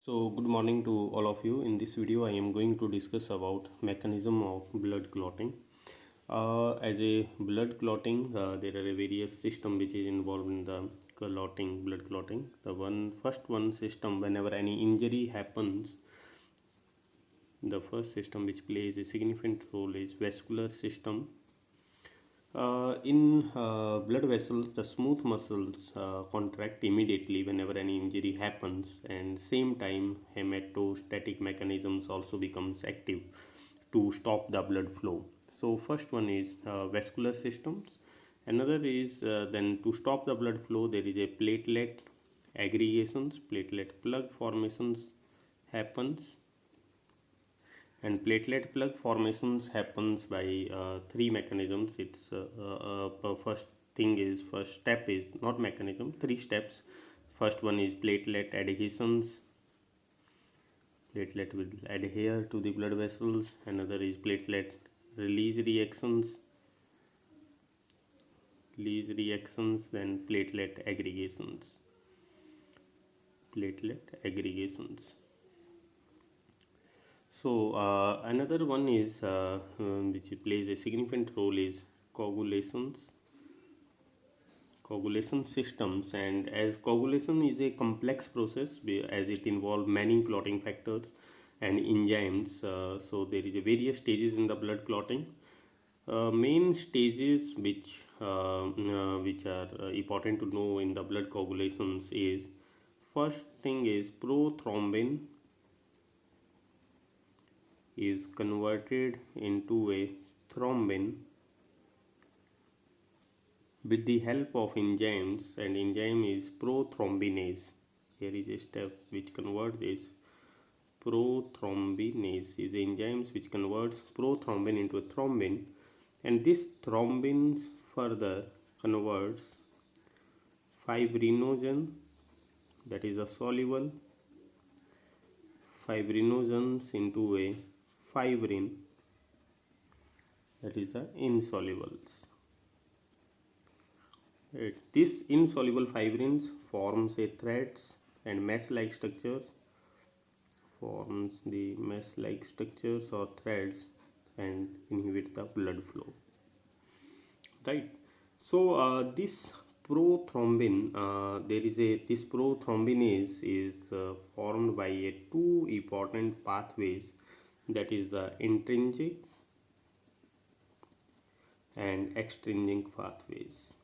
So good morning to all of you. In this video I am going to discuss about mechanism of blood clotting. As a blood clotting, there are a various system which is involved in the blood clotting. The first one system, whenever any injury happens, the first system which plays a significant role is vascular system. In blood vessels, the smooth muscles contract immediately whenever any injury happens, and same time hematostatic mechanisms also becomes active to stop the blood flow. So first one is vascular systems. Another is then to stop the blood flow, there is a platelet aggregations, platelet plug formations happens, and platelet plug formations happens by three mechanisms. First step is not mechanism, three steps. First one is platelet adhesions. Platelet will adhere to the blood vessels. Another is platelet release reactions, then platelet aggregations. So another one is which plays a significant role is coagulation systems. And as coagulation is a complex process as it involves many clotting factors and enzymes, so there is a various stages in the blood clotting. Main stages which are important to know in the blood coagulations is, first thing is prothrombin is converted into a thrombin with the help of enzymes, and enzyme is prothrombinase. Here is a step which converts this. Prothrombinase is enzymes which converts prothrombin into a thrombin, and this thrombin further converts fibrinogen, that is a soluble fibrinogens, into a fibrin, that is the insolubles. This insoluble fibrins forms a threads and mesh-like structures, or threads, and inhibit the blood flow. Right. So this prothrombin, this prothrombinase is formed by two important pathways, that is the intrinsic and extrinsic pathways.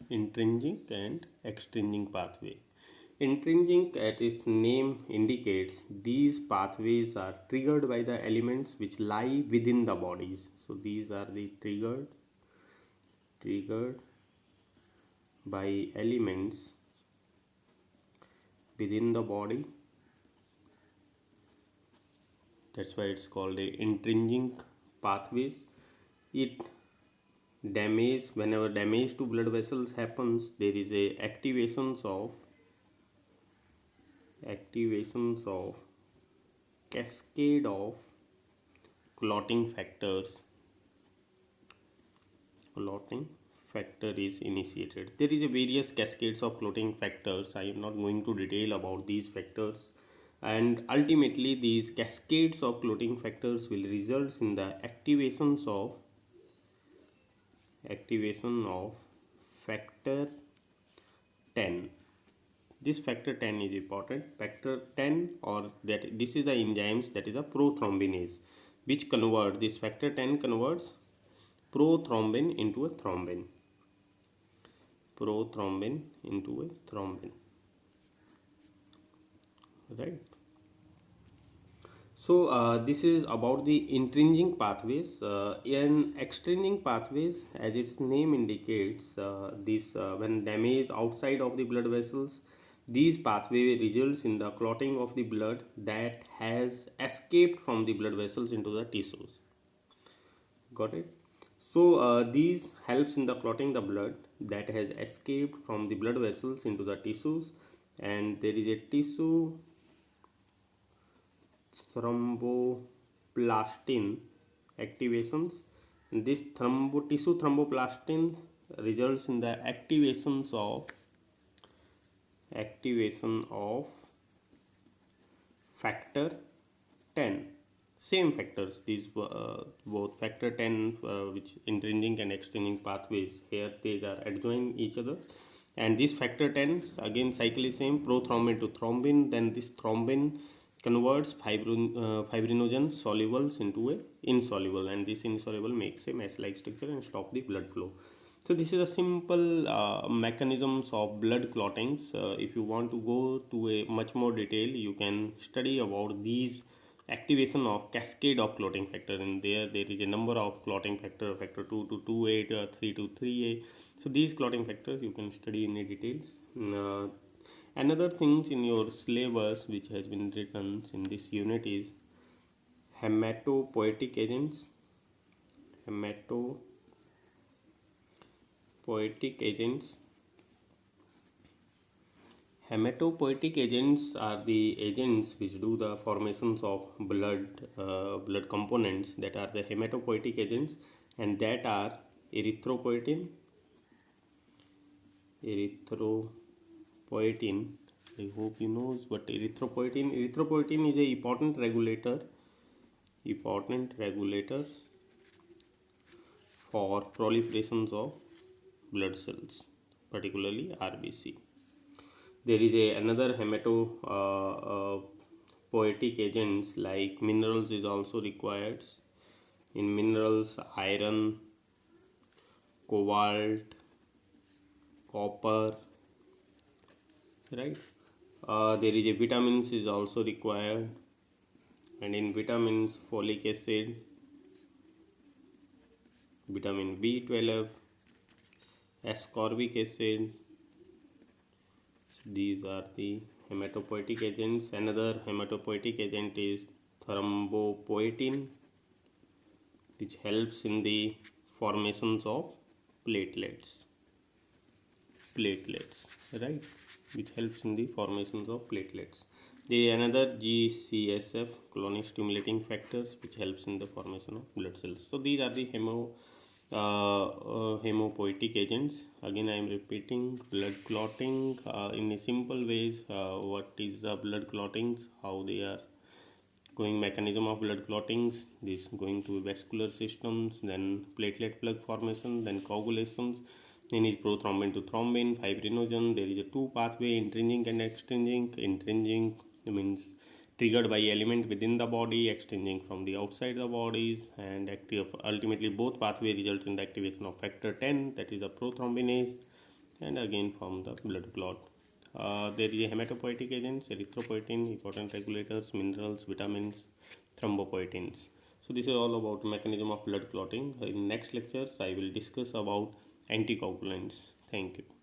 Intrinsic and extrinsic pathway. Intrinsic, as its name indicates, these pathways are triggered by the elements which lie within the bodies. So these are the triggered by elements within the body. That's why it's called a intrinsic pathways. Whenever damage to blood vessels happens, there is a activations of cascade of clotting factors. Clotting factor is initiated. There is a various cascades of clotting factors. I am not going to detail about these factors, and ultimately these cascades of clotting factors will result in the activation of factor 10. This factor 10 is important. Factor 10, or that this is the enzymes, that is a prothrombinase, which convert this factor 10 converts prothrombin into a thrombin. Right. So this is about the intrinsic pathways. In extrinsic pathways, as its name indicates, when damage outside of the blood vessels, these pathway results in the clotting of the blood that has escaped from the blood vessels into the tissues. Got it? So these helps in the clotting the blood that has escaped from the blood vessels into the tissues, and there is a tissue thromboplastin activations. This tissue thromboplastin results in the activation of factor 10. Same factors, these both factor 10, which intrinsic and extrinsic pathways, here they are adjoin each other. And this factor 10 again cycle is same, prothrombin to thrombin, then this thrombin converts fibrinogen solubles into a insoluble, and this insoluble makes a mesh like structure and stop the blood flow. So this is a simple mechanisms of blood clottings. If you want to go to a much more detail, you can study about these activation of cascade of clotting factor, and there is a number of clotting factor 2 to 28, 3 to 3a. So these clotting factors you can study in details. Another things in your syllabus which has been written in this unit is hematopoietic agents. Hematopoietic agents. Hematopoietic agents are the agents which do the formations of blood components, that are the hematopoietic agents, and that are erythropoietin. Erythropoietin, I hope you knows, but erythropoietin is a important regulator for proliferations of blood cells, particularly RBC. There is another poetic agents like minerals is also required. In minerals, iron, cobalt, copper, right? There is a vitamins is also required, and in vitamins, folic acid, vitamin B12, ascorbic acid. So these are the hematopoietic agents. Another hematopoietic agent is thrombopoietin, which helps in the formations of platelets. Right, which helps in the formations of platelets. The another GCSF, colony stimulating factors, which helps in the formation of blood cells. So these are the hemopoietic agents. Again I am repeating, blood clotting in a simple ways. What is the blood clottings, how they are going, mechanism of blood clottings, this going to vascular systems, then platelet plug formation, then coagulations, then is prothrombin to thrombin, fibrinogen. There is a two pathway, intrinsic and extrinsic. Intrinsic means triggered by element within the body, extrinsic from the outside the bodies, and active ultimately both pathway results in the activation of factor 10, that is the prothrombinase, and again form the blood clot. There is a hematopoietic agents, erythropoietin, important regulators, minerals, vitamins, thrombopoietins. So this is all about mechanism of blood clotting. In next lectures, I will discuss about anticoagulants. Thank you.